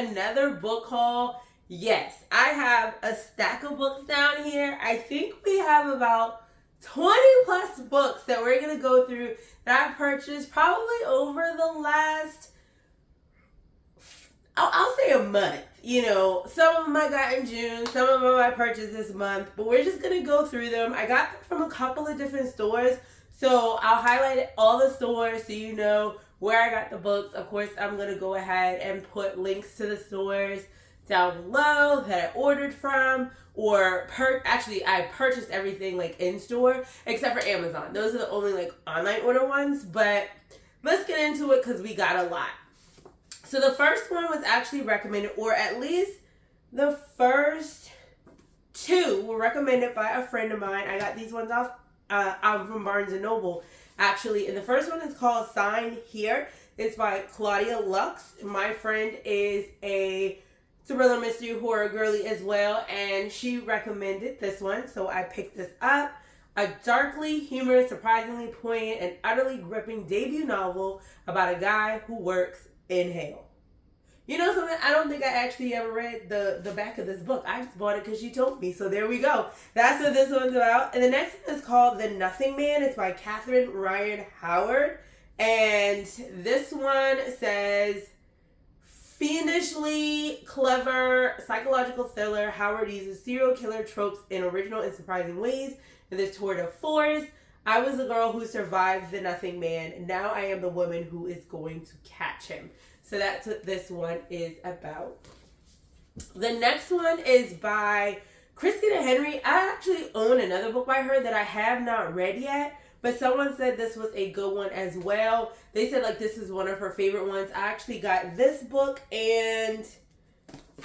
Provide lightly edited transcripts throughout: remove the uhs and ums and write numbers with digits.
another book haul. Yes, I have a stack of books down here. I think we have about 20 plus books that we're going to go through that I purchased probably over the last, I'll say a month. You know, some of them I got in June, some of them I purchased this month, but we're just going to go through them. I got them from a couple of different stores, so I'll highlight all the stores so you know where I got the books. Of course, I'm going to go ahead and put links to the stores down below that I ordered from, or actually I purchased everything like in store except for Amazon. Those are the only like online order ones, but let's get into it because we got a lot. So the first one was actually recommended, or at least the first two were recommended by a friend of mine. I got these ones off from Barnes & Noble, actually. And the first one is called Sign Here. It's by Claudia Lux. My friend is a thriller, mystery, horror girly as well, and she recommended this one, so I picked this up. A darkly humorous, surprisingly poignant, and utterly gripping debut novel about a guy who works in hell. You know something? I don't think I actually ever read the back of this book. I just bought it because she told me. So there we go. That's what this one's about. And the next one is called The Nothing Man. It's by Catherine Ryan Howard. And this one says, fiendishly clever psychological thriller. Howard uses serial killer tropes in original and surprising ways in this tour de force. I was the girl who survived the Nothing Man. Now I am the woman who is going to catch him. So that's what this one is about. The next one is by Christina Henry. I actually own another book by her that I have not read yet, but someone said this was a good one as well. They said like this is one of her favorite ones. I actually got this book and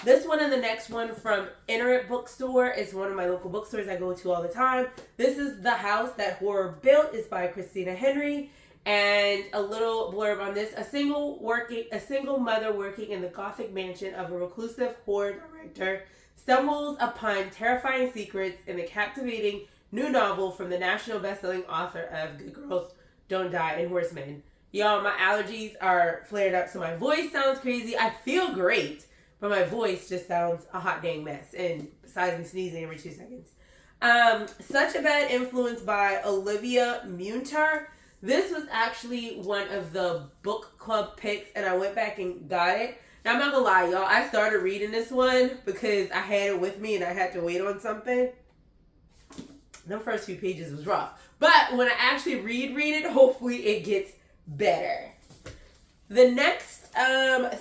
this one and the next one from Hendricks bookstore. It's one of my local bookstores I go to all the time. This is The House That Horror Built. It's by Christina Henry. And a little blurb on this. A single mother working in the Gothic mansion of a reclusive horror director stumbles upon terrifying secrets in the captivating new novel from the national best-selling author of Good Girls Don't Die and Horsemen. Y'all, my allergies are flared up, so my voice sounds crazy. I feel great, but my voice just sounds a hot dang mess. And besides me sneezing every 2 seconds. Such a Bad Influence by Olivia Muenter. This was actually one of the book club picks, and I went back and got it. Now, I'm not gonna lie, y'all. I started reading this one because I had it with me and I had to wait on something. The first few pages was rough. But when I actually read it, hopefully it gets better. The next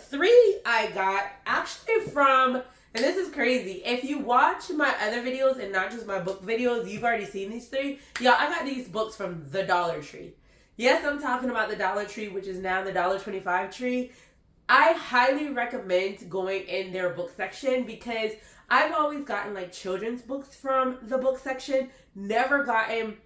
three I got actually from, and this is crazy. If you watch my other videos and not just my book videos, you've already seen these three. Y'all, I got these books from the Dollar Tree. Yes, I'm talking about the Dollar Tree, which is now the $1.25 Tree. I highly recommend going in their book section because I've always gotten like children's books from the book section. Never gotten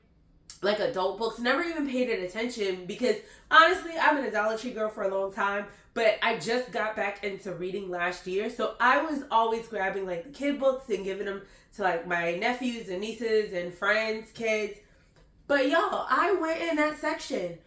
like adult books. Never even paid it attention because honestly, I've been a Dollar Tree girl for a long time. But I just got back into reading last year. So I was always grabbing like the kid books and giving them to like my nephews and nieces and friends, kids. But y'all, I went in that section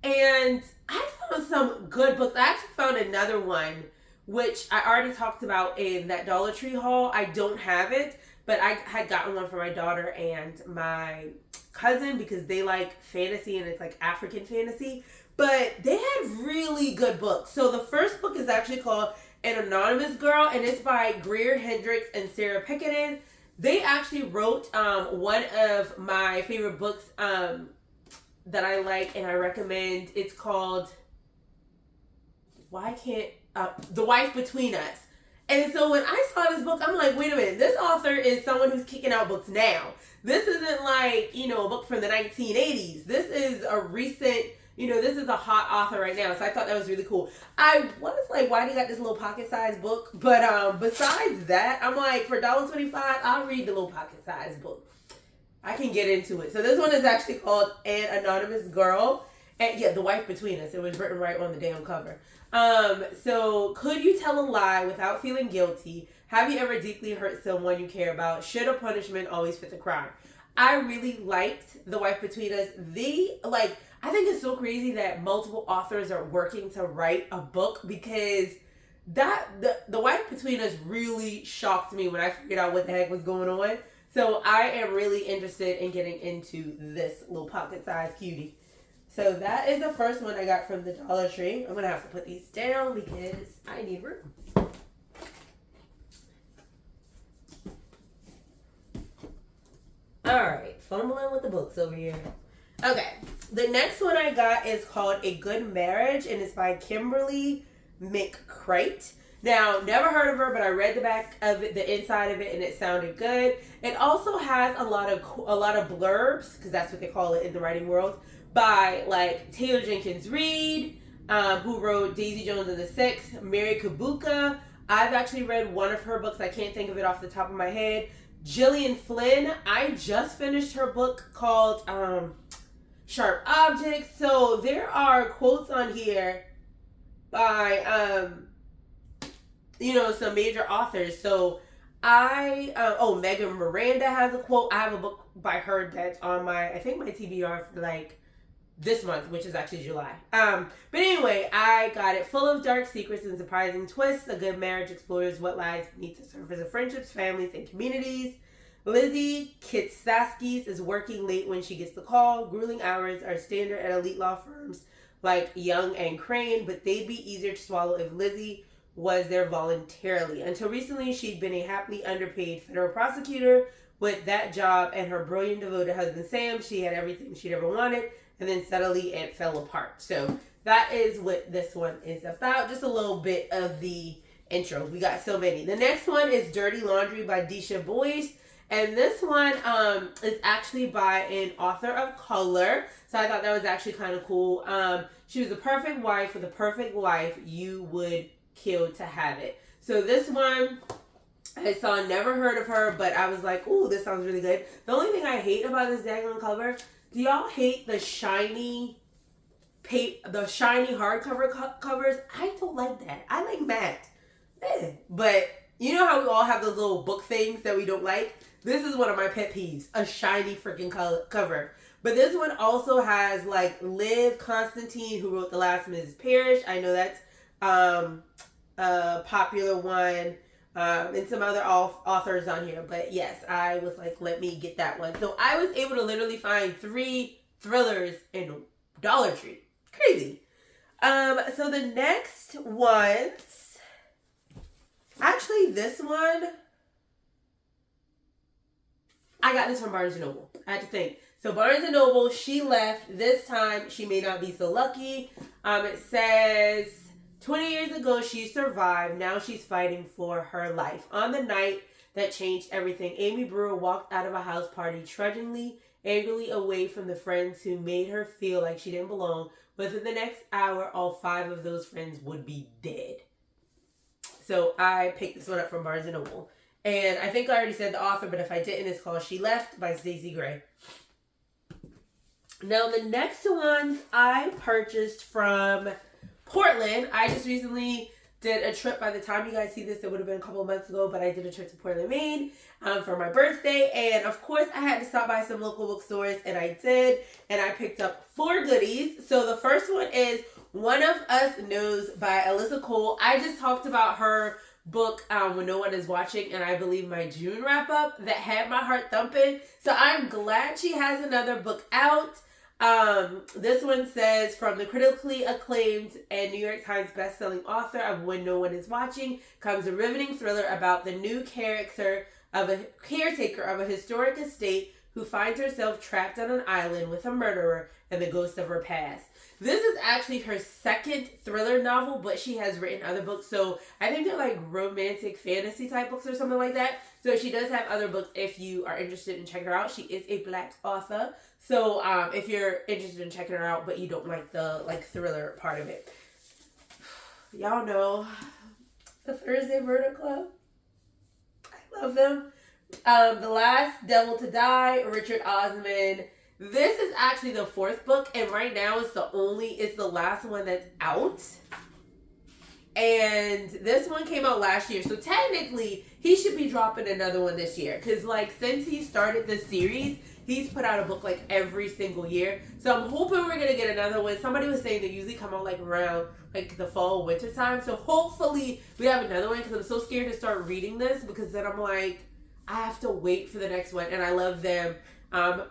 and I found some good books. I actually found another one, which I already talked about in that Dollar Tree haul. I don't have it, but I had gotten one for my daughter and my cousin because they like fantasy and it's like African fantasy. But they had really good books. So the first book is actually called An Anonymous Girl, and it's by Greer, Hendricks, and Sarah Pekkanen. They actually wrote one of my favorite books that I like and I recommend. It's called The Wife Between Us. And so when I saw this book, I'm like, wait a minute, this author is someone who's kicking out books now. This isn't like, a book from the 1980s. This is a recent, this is a hot author right now. So I thought that was really cool. I was like, why do you got this little pocket-sized book? But besides that, I'm like, for $1.25, I'll read the little pocket-sized book. I can get into it. So this one is actually called An Anonymous Girl. And yeah, The Wife Between Us. It was written right on the damn cover. So could you tell a lie without feeling guilty? Have you ever deeply hurt someone you care about? Should a punishment always fit the crime? I really liked The Wife Between Us. I think it's so crazy that multiple authors are working to write a book because the wife between us really shocked me when I figured out what the heck was going on. So I am really interested in getting into this little pocket-sized cutie. So that is the first one I got from the Dollar Tree. I'm going to have to put these down because I need room. Alright, fumbling with the books over here. Okay, the next one I got is called A Good Marriage, and it's by Kimberly McCreight. Now, never heard of her, but I read the back of it, the inside of it, and it sounded good. It also has a lot of blurbs, because that's what they call it in the writing world, by like Taylor Jenkins Reid, who wrote Daisy Jones and the Six, Mary Kabuka. I've actually read one of her books. I can't think of it off the top of my head. Gillian Flynn. I just finished her book called Sharp Objects. So there are quotes on here by some major authors. So Megan Miranda has a quote. I have a book by her that's on my TBR for like this month, which is actually July. But anyway, I got it. Full of dark secrets and surprising twists. A Good Marriage explores what lies beneath the surface of friendships, families, and communities. Lizzie Kitsaskis is working late when she gets the call. Grueling hours are standard at elite law firms like Young and Crane, but they'd be easier to swallow if Lizzie was there voluntarily. Until recently, she'd been a happily underpaid federal prosecutor. With that job and her brilliant devoted husband Sam, she had everything she'd ever wanted, and then suddenly it fell apart. So that is what this one is about. Just a little bit of the intro. We got so many. The next one is Dirty Laundry by Disha Bose. And this one is actually by an author of color. So I thought that was actually kind of cool. She was the perfect wife with the perfect life. You would kill to have it. So this one, never heard of her, but I was like, ooh, this sounds really good. The only thing I hate about this daggone cover, do y'all hate the shiny hardcover covers? I don't like that. I like matte. But you know how we all have those little book things that we don't like? This is one of my pet peeves, a shiny freaking cover. But this one also has like Liv Constantine, who wrote The Last Mrs. Parrish. I know that's a popular one. And some other authors on here. But yes, I was like, let me get that one. So I was able to literally find 3 thrillers in Dollar Tree. Crazy. So the next ones, actually this one, I got this from Barnes & Noble. I had to think. So Barnes & Noble, she left. This time, she may not be so lucky. It says, 20 years ago, she survived. Now she's fighting for her life. On the night that changed everything, Amy Brewer walked out of a house party, trudgingly, angrily away from the friends who made her feel like she didn't belong. Within the next hour, all 5 of those friends would be dead. So I picked this one up from Barnes & Noble. And I think I already said the author, but if I didn't, it's called She Left by Stacie Gray. Now, the next ones I purchased from Portland. I just recently did a trip. By the time you guys see this, it would have been a couple of months ago, but I did a trip to Portland, Maine for my birthday. And of course, I had to stop by some local bookstores, and I did. And I picked up 4 goodies. So the first one is One of Us Knows by Alyssa Cole. I just talked about her book When No One Is Watching, and I believe my June wrap up that had my heart thumping. So I'm glad she has another book out. This one says, from the critically acclaimed and New York Times bestselling author of When No One Is Watching comes a riveting thriller about the new caretaker of a historic estate who finds herself trapped on an island with a murderer and the ghost of her past. This is actually her second thriller novel, but she has written other books. So I think they're like romantic fantasy type books or something like that. So she does have other books if you are interested in checking her out. She is a Black author. So if you're interested in checking her out, but you don't like the thriller part of it. Y'all know the Thursday Murder Club. I love them. The Last Devil to Die, Richard Osman. This is actually the 4th book, and right now it's the last one that's out. And this one came out last year. So technically, he should be dropping another one this year. Because, like, since he started this series, he's put out a book, like, every single year. So I'm hoping we're going to get another one. Somebody was saying they usually come out, like, around, like, the fall, winter time. So hopefully we have another one, because I'm so scared to start reading this, because then I'm like, I have to wait for the next one. And I love them.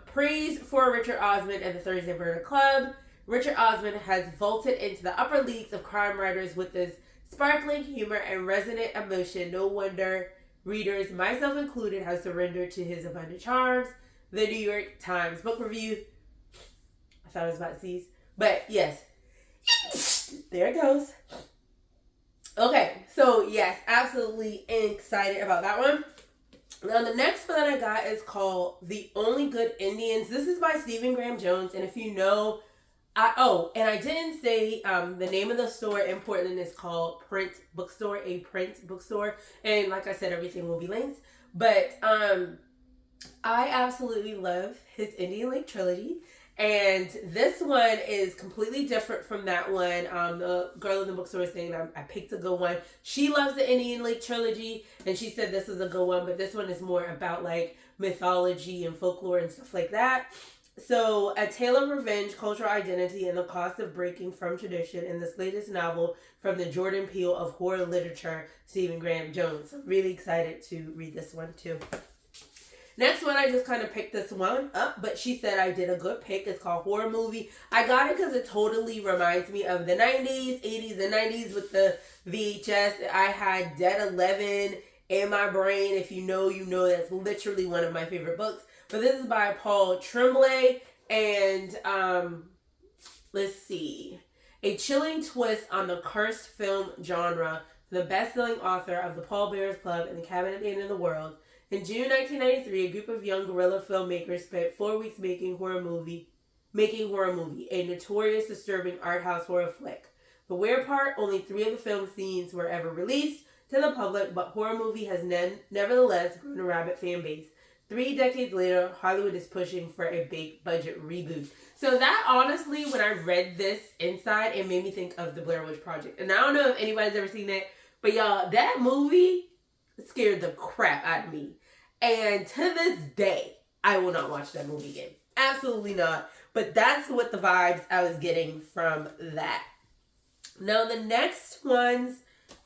Praise for Richard Osman and the Thursday Murder Club. Richard Osman has vaulted into the upper leagues of crime writers with his sparkling humor and resonant emotion. No wonder readers, myself included, have surrendered to his abundant charms. The New York Times book review. I thought I was about to sneeze. But yes. There it goes. Okay. So yes, absolutely excited about that one. Now the next one that I got is called The Only Good Indians. This is by Stephen Graham Jones. And if you know, I didn't say the name of the store in Portland is called Print Bookstore, a print bookstore. And like I said, everything will be linked. But I absolutely love his Indian Lake trilogy. And this one is completely different from that one. The girl in the bookstore is saying I picked a good one. She loves the Indian Lake trilogy, and she said this is a good one, but this one is more about like mythology and folklore and stuff like that. So, A Tale of Revenge, Cultural Identity, and the Cost of Breaking from Tradition in this latest novel from the Jordan Peele of horror literature, Stephen Graham Jones. I'm really excited to read this one too. Next one, I just kind of picked this one up, but she said I did a good pick. It's called Horror Movie. I got it because it totally reminds me of the 90s, 80s, and 90s with the VHS. I had Dead 11 in my brain. If you know, you know. That's literally one of my favorite books. But this is by Paul Trembly, and let's see. A chilling twist on the cursed film genre. The best-selling author of The Paul Bearers Club and The Cabin at the End of the World. In June 1993, a group of young guerrilla filmmakers spent 4 weeks making Horror Movie, a notorious, disturbing art house horror flick. The weird part, only 3 of the film scenes were ever released to the public, but Horror Movie has nevertheless grown a rabid fan base. 3 decades later, Hollywood is pushing for a big budget reboot. So that, honestly, when I read this inside, it made me think of the Blair Witch Project. And I don't know if anybody's ever seen that, but y'all, that movie scared the crap out of me. And to this day, I will not watch that movie again. Absolutely not. But that's what the vibes I was getting from that. Now, the next ones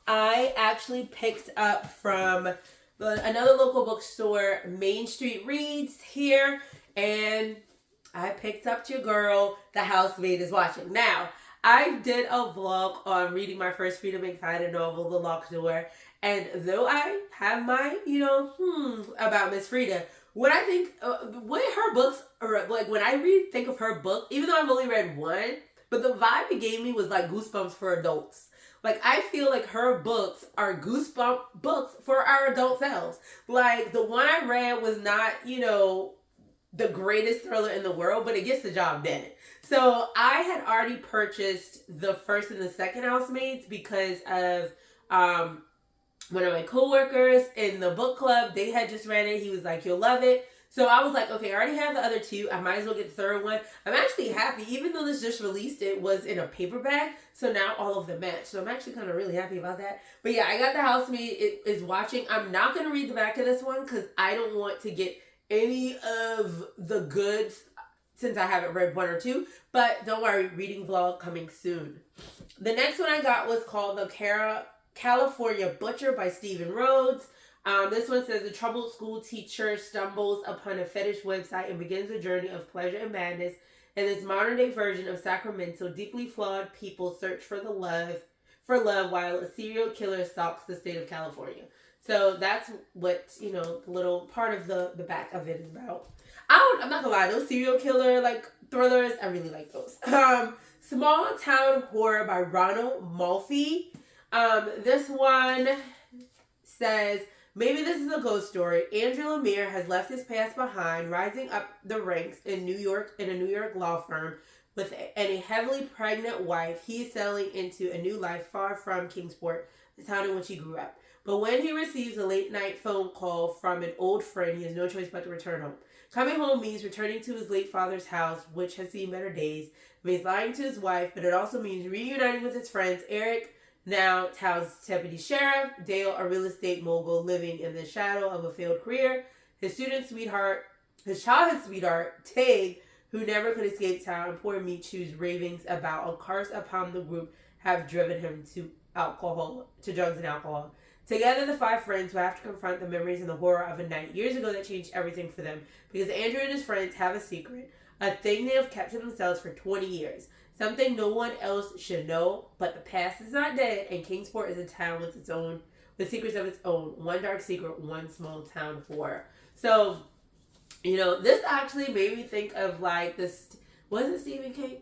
I actually picked up from another local bookstore, Main Street Reads here. And I picked up your girl, The Housemaid is Watching. Now, I did a vlog on reading my first Freida McFadden novel, The Locked Door. And though I have my, about Miss Freida, what I think, what her books, or like when I think of her book, even though I've only read one, but the vibe it gave me was like Goosebumps for adults. Like, I feel like her books are Goosebump books for our adult selves. Like, the one I read was not, the greatest thriller in the world, but it gets the job done. So I had already purchased the first and the second Housemaids because of, one of my coworkers in the book club, they had just read it. He was like, you'll love it. So I was like, okay, I already have the other 2. I might as well get the third one. I'm actually happy. Even though this just released, it was in a paperback. So now all of them match. So I'm actually kind of really happy about that. But yeah, I got The Housemaid is Watching. I'm not going to read the back of this one because I don't want to get any of the goods since I haven't read 1 or 2. But don't worry, reading vlog coming soon. The next one I got was called The California Butcher by Stephen Rhodes. This one says a troubled school teacher stumbles upon a fetish website and begins a journey of pleasure and madness in this modern day version of Sacramento. Deeply flawed people search for love while a serial killer stalks the state of California. So that's what, the little part of the back of it is about. I'm not gonna lie, those serial killer thrillers, I really like those. Small Town Horror by Ronald Malfi. This one says, maybe this is a ghost story. Andrew Lemire has left his past behind, rising up the ranks in New York in a New York law firm with a heavily pregnant wife. He's settling into a new life far from Kingsport, the town in which he grew up. But when he receives a late night phone call from an old friend, he has no choice but to return home. Coming home means returning to his late father's house, which has seen better days. It means lying to his wife, but it also means reuniting with his friends Eric, Now, town's deputy sheriff, Dale, a real estate mogul living in the shadow of a failed career. His childhood sweetheart, Tig, who never could escape town, and poor Michu's ravings about a curse upon the group have driven him to drugs and alcohol. Together, the five friends will have to confront the memories and the horror of a night years ago that changed everything for them. Because Andrew and his friends have a secret, a thing they have kept to themselves for 20 years. Something no one else should know, but the past is not dead, and Kingsport is a town with secrets of its own. One dark secret, one small town horror. So, this actually made me think of this. Was it Stephen King?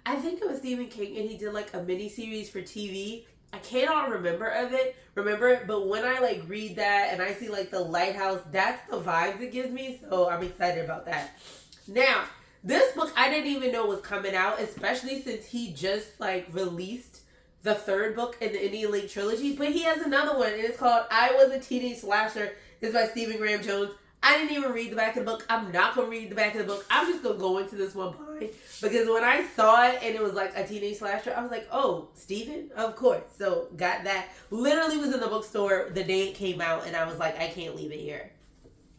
I think it was Stephen King, and he did a mini series for TV. I cannot remember it, but when I read that and I see the lighthouse, that's the vibes it gives me. So I'm excited about that. Now, this book I didn't even know was coming out, especially since he just released the third book in the Indian Lake trilogy. But he has another one, and it's called I Was a Teenage Slasher. It's by Stephen Graham Jones. I didn't even read the back of the book. I'm not going to read the back of the book. I'm just going to go into this one blind. Because when I saw it and it was a teenage slasher, I was like, oh, Stephen? Of course. So got that. Literally was in the bookstore the day it came out, and I was like, I can't leave it here.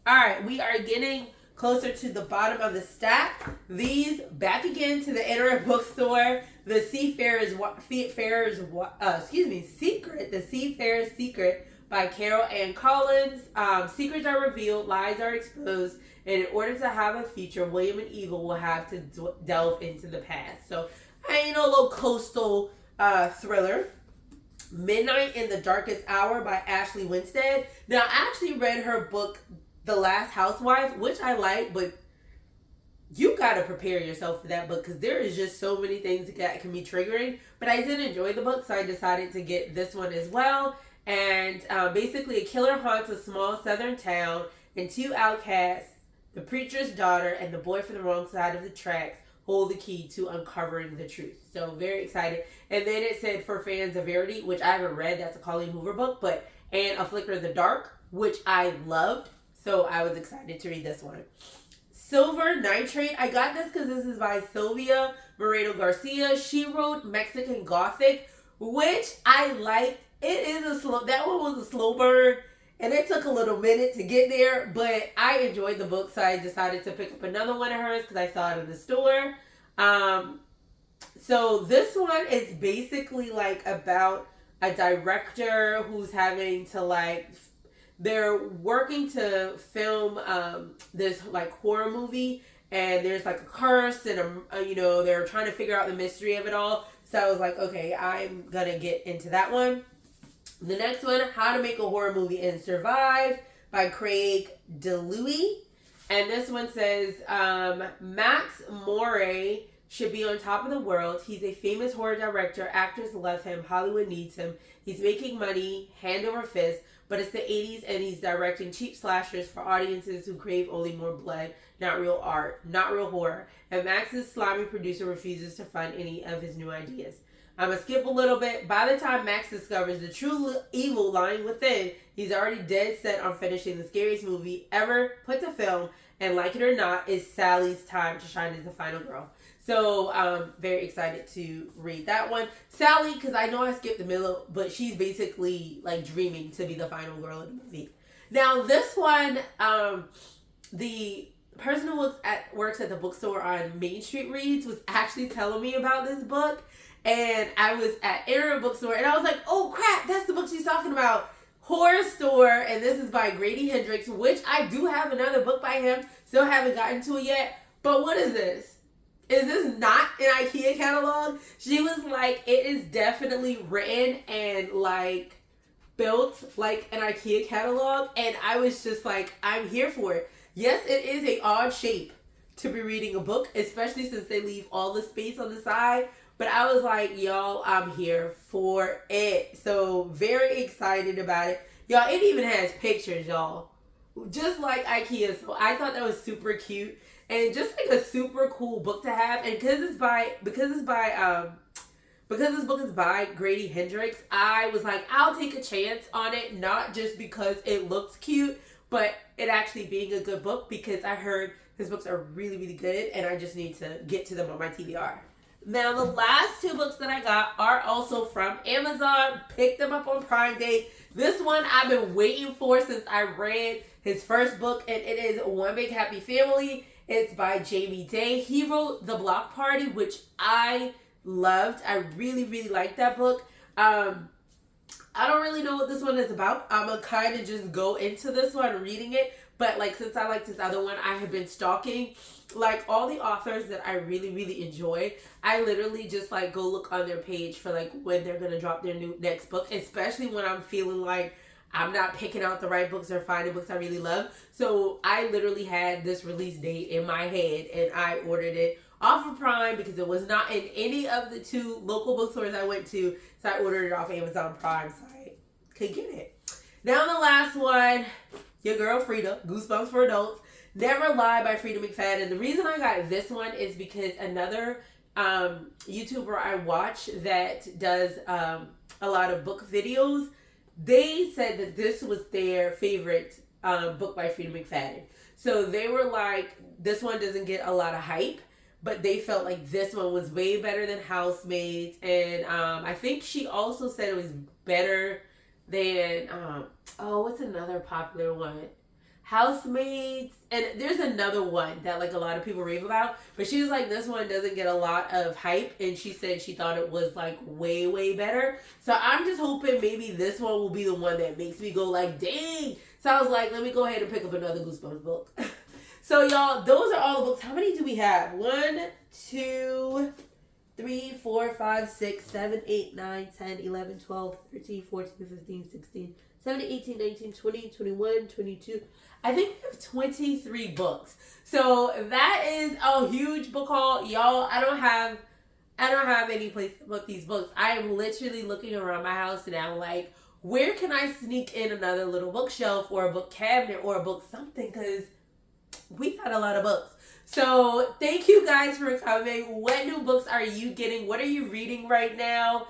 All right, we are getting closer to the bottom of the stack. These back again to the inner bookstore. The Seafarer's Secret. The Seafarer's Secret by Carol Ann Collins. Secrets are revealed, lies are exposed, and in order to have a future, William and Eva will have to delve into the past. So, a little coastal thriller. Midnight in the Darkest Hour by Ashley Winstead. Now, I actually read her book, The Last Housewife, which I like, but you got to prepare yourself for that book because there is just so many things that can be triggering. But I did enjoy the book, so I decided to get this one as well. And basically, a killer haunts a small southern town, and two outcasts, the preacher's daughter and the boy from the wrong side of the tracks, hold the key to uncovering the truth. So, very excited. And then it said for fans of Verity, which I haven't read. That's a Colleen Hoover book. And A Flicker in the Dark, which I loved. So, I was excited to read this one. Silver Nitrate. I got this because this is by Sylvia Moreno-Garcia. She wrote Mexican Gothic, which I liked. That one was a slow burn, and it took a little minute to get there, but I enjoyed the book, so I decided to pick up another one of hers because I saw it in the store. So this one is basically about a director who's having to they're working to film this horror movie, and there's a curse, and they're trying to figure out the mystery of it all. So I was like, okay, I'm gonna get into that one. The next one, How to Make a Horror Movie and Survive by Craig DiLouie. And this one says, Max Moray should be on top of the world. He's a famous horror director. Actors love him. Hollywood needs him. He's making money hand over fist. But it's the 80s, and he's directing cheap slashers for audiences who crave only more blood, not real art, not real horror. And Max's slimy producer refuses to fund any of his new ideas. I'm going to skip a little bit. By the time Max discovers the true evil lying within, he's already dead set on finishing the scariest movie ever put to film. And like it or not, it's Sally's time to shine as the final girl. So I'm very excited to read that one. Sally, because I know I skipped the middle, but she's basically dreaming to be the final girl in the movie. Now this one, the person who works at the bookstore on Main Street Reads was actually telling me about this book. And I was at Aaron Bookstore, and I was like, oh crap, that's the book she's talking about. Horrorstor, and this is by Grady Hendrix, which I do have another book by him. Still haven't gotten to it yet. But what is this? Is this not an IKEA catalog? She was like, it is definitely written and built like an IKEA catalog. And I was just like, I'm here for it. Yes, it is an odd shape to be reading a book, especially since they leave all the space on the side. But I was like, y'all, I'm here for it. So very excited about it. Y'all, it even has pictures, y'all. Just like IKEA. So I thought that was super cute. And just a super cool book to have. And because this book is by Grady Hendrix, I was like, I'll take a chance on it. Not just because it looks cute, but it actually being a good book, because I heard his books are really, really good. And I just need to get to them on my TBR. Now, the last two books that I got are also from Amazon. Picked them up on Prime Day. This one I've been waiting for since I read his first book, and it is One Big Happy Family. It's by Jamie Day. He wrote The Block Party, which I loved. I really, really liked that book. I don't really know what this one is about. I'm going to kind of just go into this one reading it. But, like, since I liked this other one, I have been stalking, like, all the authors that I really, really enjoy. I literally just, like, go look on their page for, like, when they're going to drop their next book, especially when I'm feeling like I'm not picking out the right books or finding books I really love. So, I literally had this release date in my head, and I ordered it off of Prime because it was not in any of the two local bookstores I went to. So, I ordered it off Amazon Prime so I could get it. Now, the last one... Your girl Freida, Goosebumps for Adults, Never Lie by Freida McFadden. The reason I got this one is because another YouTuber I watch that does a lot of book videos, they said that this was their favorite book by Freida McFadden. So they were like, this one doesn't get a lot of hype, but they felt like this one was way better than Housemaid. And I think she also said it was better than... what's another popular one? Housemaids. And there's another one that like a lot of people rave about. But she was like, this one doesn't get a lot of hype. And she said she thought it was like way, way better. So I'm just hoping maybe this one will be the one that makes me go like, dang. So I was like, let me go ahead and pick up another Goosebumps book. So y'all, those are all the books. How many do we have? 1, 2, 3, 4, 5, 6, 7, 8, 9, 10, 11, 12, 13, 14, 15, 16, 17, 18, 19, 20, 21, 22. I think we have 23 books. So that is a huge book haul. Y'all, I don't have any place to put these books. I am literally looking around my house now like, where can I sneak in another little bookshelf or a book cabinet or a book something? Because we got a lot of books. So thank you guys for coming. What new books are you getting? What are you reading right now?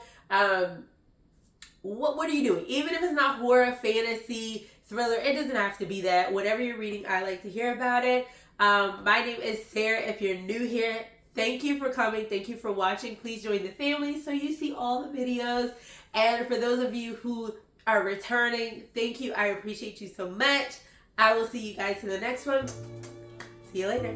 What are you doing? Even if it's not horror, fantasy, thriller, it doesn't have to be that. Whatever you're reading, I like to hear about it. My name is Sarah. If you're new here, thank you for coming. Thank you for watching. Please join the family so you see all the videos. And for those of you who are returning, thank you. I appreciate you so much. I will see you guys in the next one. See you later.